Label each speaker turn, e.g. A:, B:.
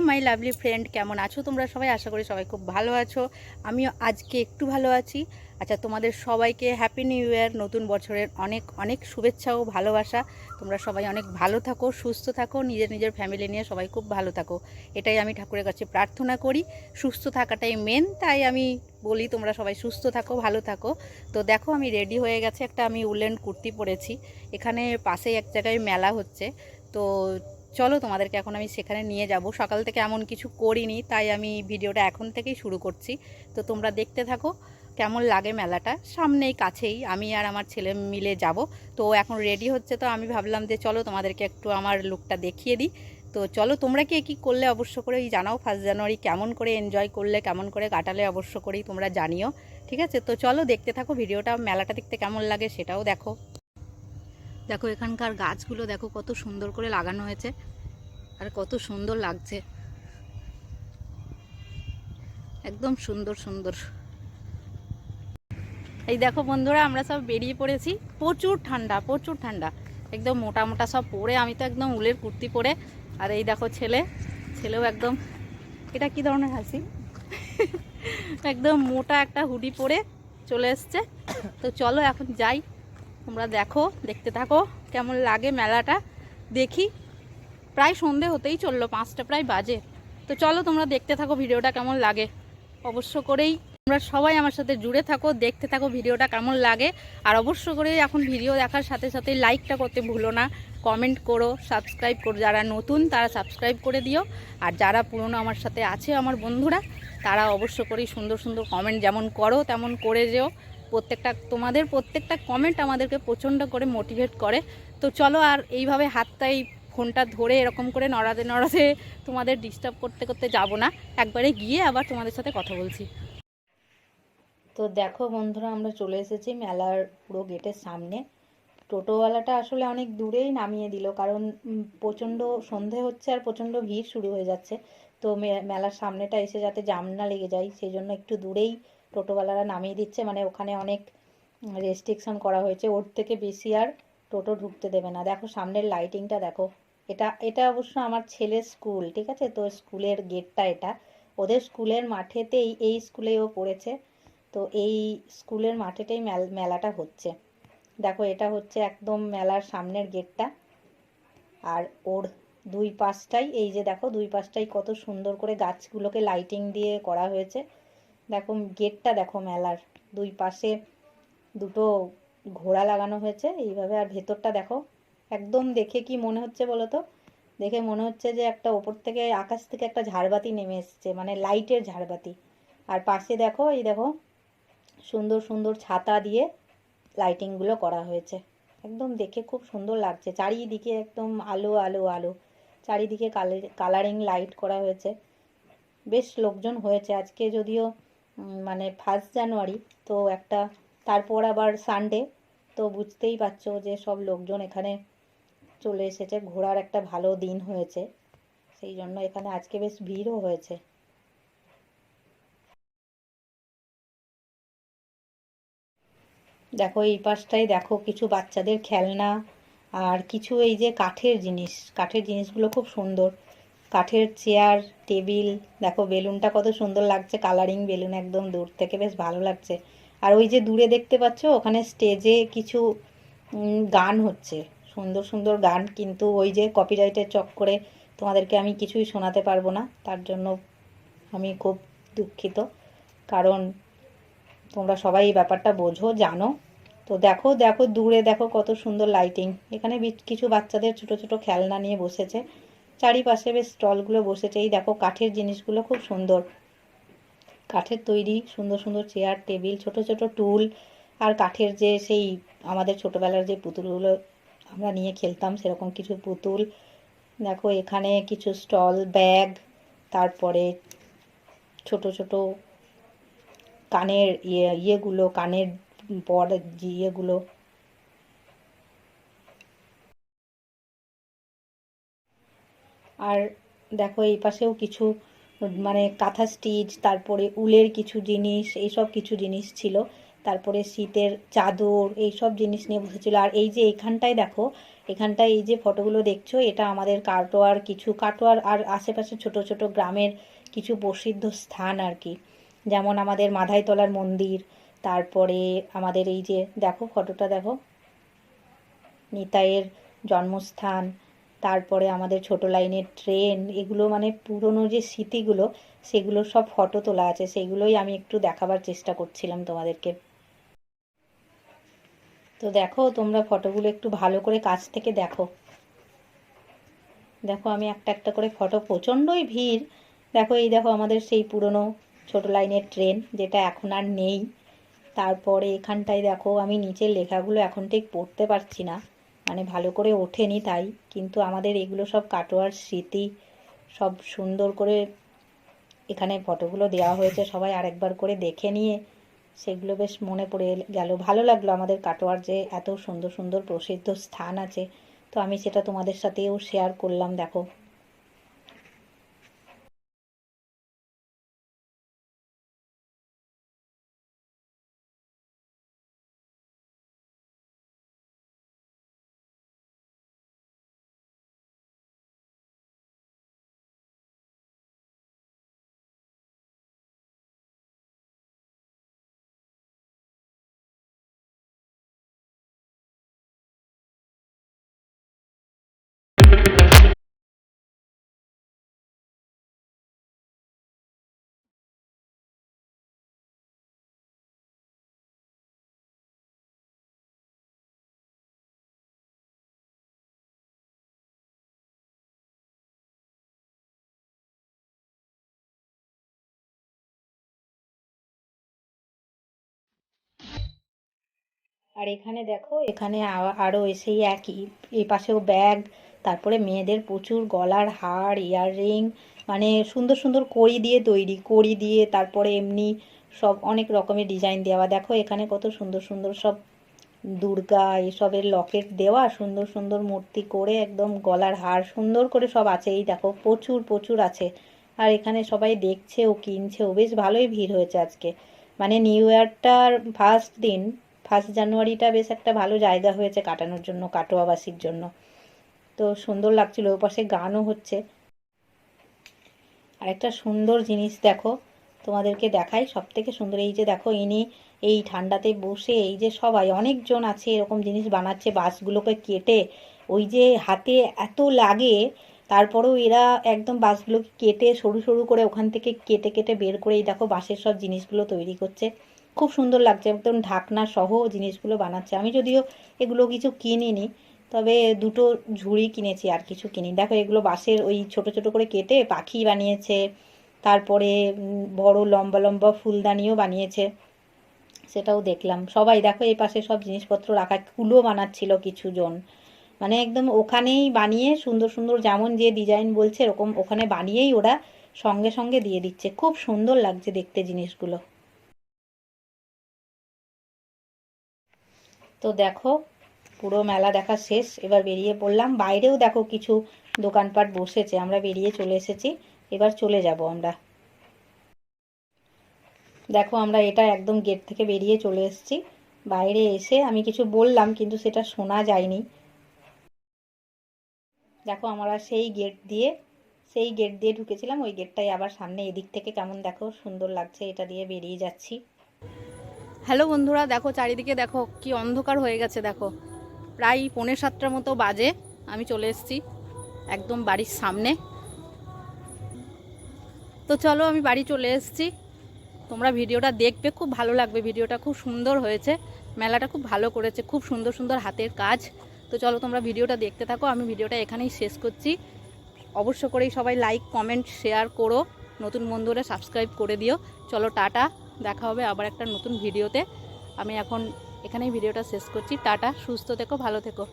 A: My lovely friend, কেমন আছো তোমরা সবাই? আশা করি সবাই খুব ভালো আছো। আমিও আজকে একটু ভালো আছি। আচ্ছা, তোমাদের সবাইকে হ্যাপি নিউ ইয়ার, নতুন বছরের অনেক অনেক শুভেচ্ছা ও ভালোবাসা। তোমরা সবাই অনেক ভালো থাকো, সুস্থ থাকো, নিজের নিজের ফ্যামিলি নিয়ে সবাই খুব ভালো থাকো, এটাই আমি ঠাকুরের কাছে প্রার্থনা করি। সুস্থ থাকাটাই মেন, তাই আমি বলি তোমরা সবাই সুস্থ থাকো, ভালো থাকো। তো দেখো, আমি রেডি হয়ে গেছে, একটা আমি উলেন কুর্তি পরেছি। এখানে পাশেই এক জায়গায় মেলা হচ্ছে, তো চলো তোমাদেরকে এখন আমি সেখানে নিয়ে যাব। সকাল থেকে এমন কিছু করিনি, তাই আমি ভিডিওটা এখন থেকেই শুরু করছি। তো তোমরা দেখতে থাকো কেমন লাগে মেলাটা। সামনেই, কাছেই, আমি আর আমার ছেলে মিলে যাব। তো এখন রেডি হচ্ছে, তো আমি ভাবলাম যে চলো তোমাদেরকে একটু আমার লুকটা দেখিয়ে দিই। তো চলো, তোমরা কে কী করলে অবশ্য করেই জানাও। 1 জানুয়ারি কেমন করে এনজয় করলে, কেমন করে কাটালে অবশ্য করেই তোমরা জানিও। ঠিক আছে, তো চলো দেখতে থাকো ভিডিওটা। মেলাটা দেখতে কেমন লাগে সেটাও দেখো। দেখো এখানকার গাছগুলো দেখো কত সুন্দর করে লাগানো হয়েছে, আর কত সুন্দর লাগছে, একদম সুন্দর সুন্দর। এই দেখো বন্ধুরা, আমরা সব বেরিয়ে পড়েছি। প্রচুর ঠান্ডা, প্রচুর ঠান্ডা, একদম মোটা মোটা সব পরে। আমি তো একদম উলের কুর্তি পরে, আর এই দেখো ছেলেও একদম, এটা কি ধরনের হাসি, একদম মোটা একটা হুডি পরে চলে এসছে। তো চলো এখন যাই, তোমরা দেখো, দেখতে থাকো কেমন লাগে মেলাটা। দেখি, প্রায় সন্ধে হতেই চললো, 5টা প্রায় বাজে। তো চলো তোমরা দেখতে থাকো ভিডিওটা কেমন লাগে। অবশ্য করেই তোমরা সবাই আমার সাথে জুড়ে থাকো, দেখতে থাকো ভিডিওটা কেমন লাগে। আর অবশ্য করেই এখন ভিডিও দেখার সাথে সাথে লাইকটা করতে ভুলো না, কমেন্ট করো, সাবস্ক্রাইব করো। যারা নতুন তারা সাবস্ক্রাইব করে দিও, আর যারা পুরনো আমার সাথে আছে আমার বন্ধুরা, তারা অবশ্য করেই সুন্দর সুন্দর কমেন্ট যেমন করো তেমন করে যেও। তোমাদের প্রত্যেকটা কমেন্ট আমাদেরকে প্রচণ্ড করে মোটিভেট করে। তো চলো, আর এইভাবে হাতটাই ফোনটা ধরে এরকম করে নড়াতে নড়াতে তোমাদের ডিস্টার্ব করতে করতে যাব না, একবারে গিয়ে আবার তোমাদের সাথে কথা বলছি। তো দেখো বন্ধুরা, আমরা চলে এসেছি মেলার পুরো গেটের সামনে। টোটোওয়ালাটা আসলে অনেক দূরেই নামিয়ে দিল, কারণ প্রচণ্ড সন্ধে হচ্ছে আর প্রচণ্ড ভিড় শুরু হয়ে যাচ্ছে। তো মেলার সামনেটা এসে যাতে জাম না লেগে যায়, সেই জন্য একটু দূরেই টোটোওয়ালারা নামিয়ে দিচ্ছে। মানে ওখানে অনেক রেস্ট্রিকশন করা হয়েছে, ওর থেকে বেশি আর টোটো ঢুকতে দেবে না। দেখো সামনের লাইটিংটা দেখো। এটা এটা অবশ্য আমার ছেলের স্কুল, ঠিক আছে, তো স্কুলের গেটটা এটা। ওদের স্কুলের মাঠেতেই, এই স্কুলেই ও পড়েছে, তো এই স্কুলের মাঠেতেই মেলাটা হচ্ছে। দেখো এটা হচ্ছে একদম মেলার সামনের গেটটা, আর ওর দুই পাশটাই, এই যে দেখো দুই পাশটাই কত সুন্দর করে গাছগুলোকে লাইটিং দিয়ে করা হয়েছে। দেখো গেটটা দেখো, মেলার দুই পাশে দুটো ঘোড়া লাগানো হয়েছে এইভাবে। আর ভেতরটা দেখো, একদম দেখে কি মনে হচ্ছে বলো তো? দেখে মনে হচ্ছে যে একটা ওপর থেকে, আকাশ থেকে একটা ঝাড়বাতি নেমে এসছে, মানে লাইটের ঝাড়বাতি। আর পাশে দেখো, এই দেখো সুন্দর সুন্দর ছাতা দিয়ে লাইটিংগুলো করা হয়েছে, একদম দেখে খুব সুন্দর লাগছে। চারিদিকে একদম আলো আলো আলো, চারিদিকে কালারিং লাইট করা হয়েছে। বেশ লোকজন হয়েছে আজকে, যদিও মানে 1 জানুয়ারি, তো একটা, তারপর আবার সানডে, তো বুঝতেই পারছো যে সব লোকজন এখানে চলে এসেছে। ঘোরার একটা ভালো দিন হয়েছে, সেই জন্য এখানে আজকে বেশ ভিড়ও হয়েছে। দেখো এই পাশটায় দেখো কিছু বাচ্চাদের খেলনা, আর কিছু এই যে কাঠের জিনিসগুলো খুব সুন্দর। কাঠের চেয়ার, টেবিল, দেখো বেলুনটা কত সুন্দর লাগছে, কালারিং বেলুন, একদম দূর থেকে বেশ ভালো লাগছে। আর ওই যে দূরে দেখতে পাচ্ছ, ওখানে স্টেজে কিছু গান হচ্ছে, সুন্দর সুন্দর গান, কিন্তু ওই যে কপিরাইটের চক্করে তোমাদেরকে আমি কিছুই শোনাতে পারবো না, তার জন্য আমি খুব দুঃখিত। কারণ তোমরা সবাই এই ব্যাপারটা বোঝো, জানো। তো দেখো দেখো দূরে দেখো কত সুন্দর লাইটিং। এখানে কিছু বাচ্চাদের ছোট ছোট খেলনা নিয়ে বসেছে, চারিপাশে বেশ স্টলগুলো বসেছে। এই দেখো কাঠের জিনিসগুলো খুব সুন্দর, কাঠের তৈরি সুন্দর সুন্দর চেয়ার, টেবিল, ছোট ছোট টুল, আর কাঠের যে সেই আমাদের ছোটবেলার যে পুতুলগুলো আমরা নিয়ে খেলতাম, সেরকম কিছু পুতুল। দেখো এখানে কিছু স্টল, ব্যাগ, তারপরে ছোট ছোট কানের ইয়েগুলো, কানের বড় ইয়েগুলো। আর দেখো এই পাশেও কিছু মানে কাঁথা স্টিচ, তারপরে উলের কিছু জিনিস, এইসব কিছু জিনিস ছিল।
B: তারপরে শীতের চাদর, এই সব জিনিস নিয়ে বসেছিল। আর এই যে এখানটায় দেখো, এখানটায় এই যে ফটোগুলো দেখছো, এটা আমাদের কাটোয়ার আর আশেপাশে ছোট ছোট গ্রামের কিছু প্রসিদ্ধ স্থান আর কি। যেমন আমাদের মাধাইতলার মন্দির, তারপরে আমাদের এই যে দেখো ফটোটা দেখো, নিতাইয়ের জন্মস্থান, তারপরে আমাদের ছোট লাইনের ট্রেন, এগুলো মানে পুরনো যে স্মৃতিগুলো, সেগুলো সব ফটো তোলা আছে, সেগুলোই আমি একটু দেখাবার চেষ্টা করছিলাম তোমাদেরকে। তো দেখো তোমরা ফটোগুলো একটু ভালো করে কাছ থেকে দেখো। দেখো আমি একটা একটা করে ফটো, প্রচণ্ডই ভিড়। দেখো এই দেখো আমাদের সেই পুরনো ছোট লাইনের ট্রেন, যেটা এখন আর নেই। তারপরে এখানটায় দেখো, আমি নিচের লেখাগুলো এখন ঠিক পড়তে পারছি না, মানে ভালো করে ওঠেনি তাই, কিন্তু আমাদের এগুলো সব কাটোয়ার স্মৃতি, সব সুন্দর করে এখানে ফটোগুলো দেওয়া হয়েছে। সবাই আরেকবার করে দেখে নিয়ে সেগুলো বেশ মনে পড়ে গেল, ভালো লাগলো আমাদের কাটোয়ার যে এত সুন্দর সুন্দর প্রসিদ্ধ স্থান আছে। তো আমি সেটা তোমাদের সাথেও শেয়ার করলাম। দেখো আর এখানে দেখো, এখানে আরো সেই একই, এই পাশেও ব্যাগ, তারপরে মেয়েদের প্রচুর গলার হার, ইয়াররিং, মানে সুন্দর সুন্দর কড়ি দিয়ে তৈরি, কড়ি দিয়ে তারপরে এমনি সব অনেক রকমের ডিজাইন দেওয়া। দেখো এখানে কত সুন্দর সুন্দর সব দুর্গা এসবের লকেট দেওয়া, সুন্দর সুন্দর মূর্তি করে একদম গলার হার সুন্দর করে সব আছে। এই দেখো প্রচুর প্রচুর আছে। আর এখানে সবাই দেখছেও কিনছেও, বেশ ভালোই ভিড় হয়েছে আজকে। মানে নিউ ইয়ারটার ফার্স্ট দিন, 1 জানুয়ারিটা বেশ একটা ভালো জায়গা হয়েছে কাটানোর জন্য কাটোয়াবাসীর জন্য। তো সুন্দর লাগছিল, ওপাশে গানও হচ্ছে। আর একটা সুন্দর জিনিস দেখো, তোমাদেরকে দেখাই, সব থেকে সুন্দর এই যে দেখো, ইনি এই ঠান্ডাতে বসে, এই যে সবাই অনেকজন আছে এরকম জিনিস বানাচ্ছে, বাঁশগুলোকে কেটে, ওই যে হাতে এত লাগে, তারপরেও এরা একদম বাঁশগুলোকে কেটে সরু সরু করে ওখান থেকে কেটে কেটে বের করে এই দেখো বাঁশের সব জিনিসগুলো তৈরি করছে। খুব সুন্দর লাগছে, একদম ঢাকনা সহ জিনিসগুলো বানাচ্ছে। আমি যদিও এগুলো কিছু কিনিনি, তবে দুটো ঝুড়ি কিনেছি, আর কিছু কিনি। দেখো এগুলো বাঁশের ওই ছোট ছোট করে কেটে পাখি বানিয়েছে, তারপরে বড় লম্বা লম্বা ফুলদানিও বানিয়েছে, সেটাও দেখলাম। সবাই দেখো এই পাশে সব জিনিসপত্র রাখা, কুলো বানাচ্ছিল কিছু জন, মানে একদম ওখানেই বানিয়ে সুন্দর সুন্দর যেমন যে ডিজাইন বলছে এরকম ওখানে বানিয়েই ওরা সঙ্গে সঙ্গে দিয়ে দিচ্ছে। খুব সুন্দর লাগছে দেখতে জিনিসগুলো। তো দেখো পুরো মেলা দেখা শেষ, এবার বেরিয়ে পড়লাম। বাইরেও দেখো কিছু দোকানপাট বসেছে, আমরা বেরিয়ে চলে এসেছি, এবার চলে যাব আমরা। দেখো আমরা এটা একদম গেট থেকে বেরিয়ে চলে এসেছি। বাইরে এসে আমি কিছু বললাম কিন্তু সেটা শোনা যায়নি। দেখো আমরা সেই গেট দিয়ে ঢুকেছিলাম, ওই গেটটাই আবার সামনে, এদিক থেকে কেমন দেখো সুন্দর লাগছে, এটা দিয়ে বেরিয়ে যাচ্ছি।
A: হ্যালো বন্ধুরা, দেখো চারিদিকে দেখো কি অন্ধকার হয়ে গেছে। দেখো প্রায় 6:45টার মতো বাজে, আমি চলে এসেছি একদম বাড়ির সামনে। তো চলো আমি বাড়ি চলে এসেছি, তোমরা ভিডিওটা দেখবে, খুব ভালো লাগবে। ভিডিওটা খুব সুন্দর হয়েছে, মেলাটা খুব ভালো করেছে, খুব সুন্দর সুন্দর হাতের কাজ। তো চলো তোমরা ভিডিওটা দেখতে থাকো, আমি ভিডিওটা এখানেই শেষ করছি। অবশ্য করেই সবাই লাইক কমেন্ট শেয়ার করো, নতুন বন্ধুরা সাবস্ক্রাইব করে দিও। চলো টাটা, দেখা হবে আবার একটা নতুন ভিডিওতে। আমি এখন এখানেই ভিডিওটা শেষ করছি। টাটা, সুস্থ থেকো, ভালো থেকো।